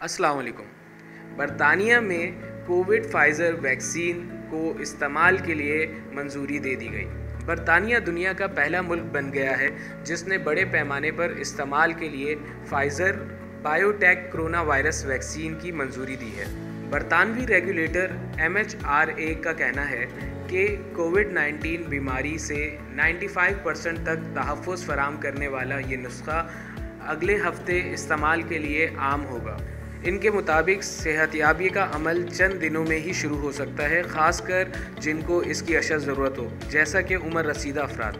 अस्सलाम वालेकुम। बरतानिया में कोविड फाइज़र वैक्सीन को इस्तेमाल के लिए मंजूरी दे दी गई। बरतानिया दुनिया का पहला मुल्क बन गया है जिसने बड़े पैमाने पर इस्तेमाल के लिए Pfizer biotech corona virus vaccine की मंजूरी दी है। बरतानवी रेगुलेटर MHRA का कहना है कि कोविड-19 बीमारी से 95% तक तहफ़्फ़ुज़ फराहम करने वाला ये नुस्खा अगले हफ्ते इस्तेमाल के लिए आम होगा। इनके मुताबिक सेहतयाबी का अमल चंद दिनों में ही शुरू हो सकता है, ख़ासकर जिनको इसकी अशद ज़रूरत हो, जैसा कि उम्र रसीदा अफराद।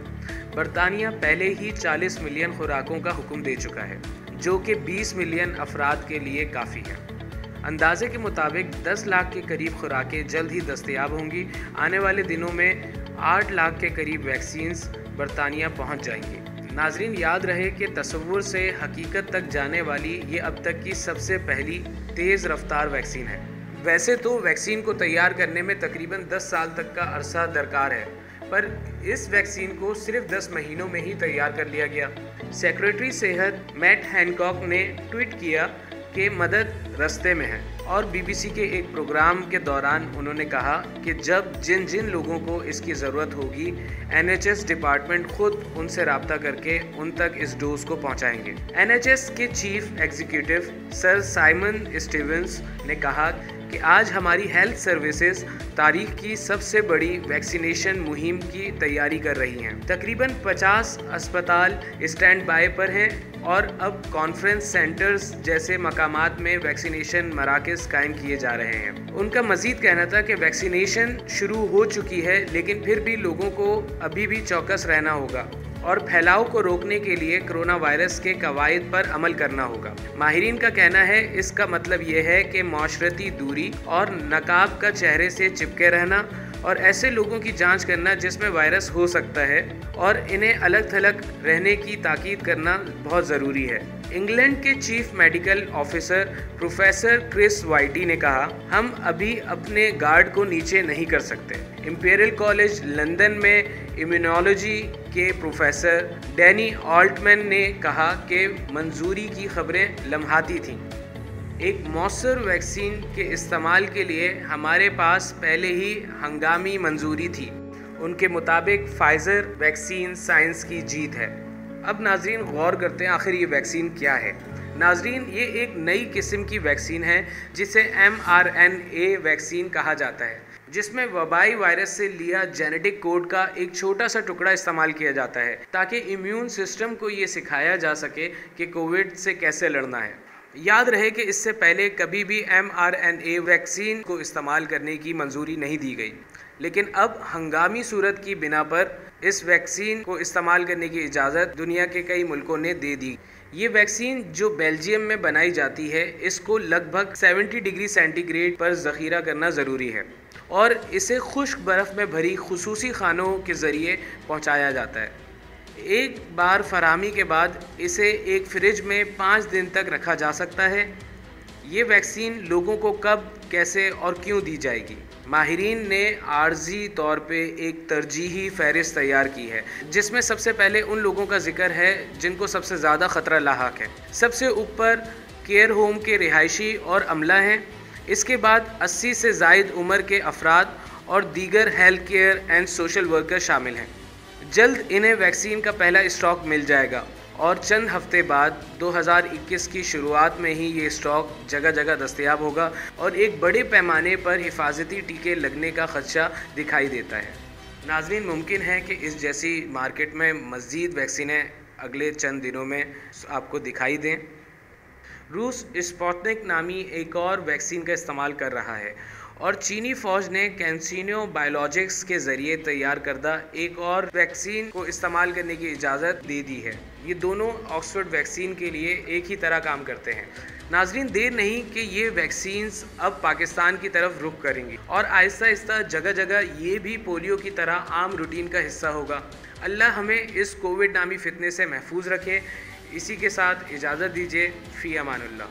बरतानिया पहले ही 40 मिलियन खुराकों का हुक्म दे चुका है, जो कि 20 मिलियन अफराद के लिए काफ़ी है। अंदाजे के मुताबिक 10 लाख के करीब खुराकें जल्द ही दस्तयाब होंगी। आने वाले दिनों में 8 लाख के करीब वैक्सीन्स बरतानिया पहुंच जाएंगी। नाजरीन, याद रहे कि तसव्वुर से हकीकत तक जाने वाली ये अब तक की सबसे पहली तेज़ रफ्तार वैक्सीन है। वैसे तो वैक्सीन को तैयार करने में तकरीबन 10 साल तक का अरसा दरकार है, पर इस वैक्सीन को सिर्फ 10 महीनों में ही तैयार कर लिया गया। सेक्रेटरी सेहत मैट हैनकॉक ने ट्वीट किया कि मदद रास्ते में है, और BBC के एक प्रोग्राम के दौरान उन्होंने कहा कि जब जिन जिन लोगों को इसकी ज़रूरत होगी, NHS डिपार्टमेंट खुद उनसे रब्ता करके उन तक इस डोज को पहुंचाएंगे। NHS के chief executive Sir Simon Stevens ने कहा कि आज हमारी हेल्थ सर्विसेज तारीख की सबसे बड़ी वैक्सीनेशन मुहिम की तैयारी कर रही हैं। तकरीबन 50 अस्पताल स्टैंड बाय पर हैं और अब कॉन्फ्रेंस सेंटर्स जैसे मकामात में वैक्सीनेशन मराकज़ कायम किए जा रहे हैं। उनका मज़ीद कहना था कि वैक्सीनेशन शुरू हो चुकी है, लेकिन फिर भी लोगों को अभी भी चौकस रहना होगा और फैलाव को रोकने के लिए कोरोना वायरस के कवायद पर अमल करना होगा। माहिरीन का कहना है इसका मतलब यह है कि माशरती दूरी और नकाब का चेहरे से चिपके रहना और ऐसे लोगों की जांच करना जिसमें वायरस हो सकता है और इन्हें अलग थलग रहने की ताकीद करना बहुत ज़रूरी है। इंग्लैंड के chief medical officer professor Chris Whitty ने कहा, हम अभी अपने गार्ड को नीचे नहीं कर सकते। इंपीरियल कॉलेज लंदन में इम्यूनोलॉजी के प्रोफेसर डैनी ऑल्टमैन ने कहा कि मंजूरी की खबरें लम्हाती थीं। एक मौसर वैक्सीन के इस्तेमाल के लिए हमारे पास पहले ही हंगामी मंजूरी थी। उनके मुताबिक फाइज़र वैक्सीन साइंस की जीत है। अब नाजरीन गौर करते हैं आखिर ये वैक्सीन क्या है। नाजरीन, ये एक नई किस्म की वैक्सीन है जिसे mRNA वैक्सीन कहा जाता है, जिसमें वबाई वायरस से लिया जेनेटिक कोड का एक छोटा सा टुकड़ा इस्तेमाल किया जाता है ताकि इम्यून सिस्टम को ये सिखाया जा सके कि कोविड से कैसे लड़ना है। याद रहे कि इससे पहले कभी भी mRNA वैक्सीन को इस्तेमाल करने की मंजूरी नहीं दी गई, लेकिन अब हंगामी सूरत की बिना पर इस वैक्सीन को इस्तेमाल करने की इजाज़त दुनिया के कई मुल्कों ने दे दी। ये वैक्सीन जो बेल्जियम में बनाई जाती है, इसको लगभग 70 डिग्री सेंटीग्रेड पर ज़ख़ीरा करना ज़रूरी है और इसे खुश्क बर्फ़ में भरी खुसूसी खानों के ज़रिए पहुँचाया जाता है। एक बार फराहमी के बाद इसे एक फ्रिज में 5 दिन तक रखा जा सकता है। ये वैक्सीन लोगों को कब, कैसे और क्यों दी जाएगी? माहिरीन ने आर्जी तौर पे एक तरजीही फहरिस्त तैयार की है, जिसमें सबसे पहले उन लोगों का जिक्र है जिनको सबसे ज़्यादा ख़तरा लाहक है। सबसे ऊपर केयर होम के रिहायशी और अमला हैं। इसके बाद 80 से ज़ायद उम्र के अफराद और दीगर health care and social worker शामिल हैं। जल्द इन्हें वैक्सीन का पहला स्टॉक मिल जाएगा और चंद हफ्ते बाद 2021 की शुरुआत में ही ये स्टॉक जगह जगह दस्तयाब होगा और एक बड़े पैमाने पर हिफाजती टीके लगने का खदशा दिखाई देता है। नाज़रीन, मुमकिन है कि इस जैसी मार्केट में मज़ीद वैक्सीनें अगले चंद दिनों में आपको दिखाई दें। रूस स्पुतनिक नामी एक और वैक्सीन का इस्तेमाल कर रहा है और चीनी फ़ौज ने कैंसिनो बायोलॉजिक्स के ज़रिए तैयार करदा एक और वैक्सीन को इस्तेमाल करने की इजाज़त दे दी है। ये दोनों ऑक्सफोर्ड वैक्सीन के लिए एक ही तरह काम करते हैं। नाजरीन, देर नहीं कि ये वैक्सीन्स अब पाकिस्तान की तरफ रुख करेंगी और आहिस्ता आहिस्ता जगह जगह ये भी पोलियो की तरह आम रूटीन का हिस्सा होगा। अल्लाह हमें इस कोविड नामी फितने से महफूज रखे। इसी के साथ इजाज़त दीजिए। फ़ी अमानुल्लाह।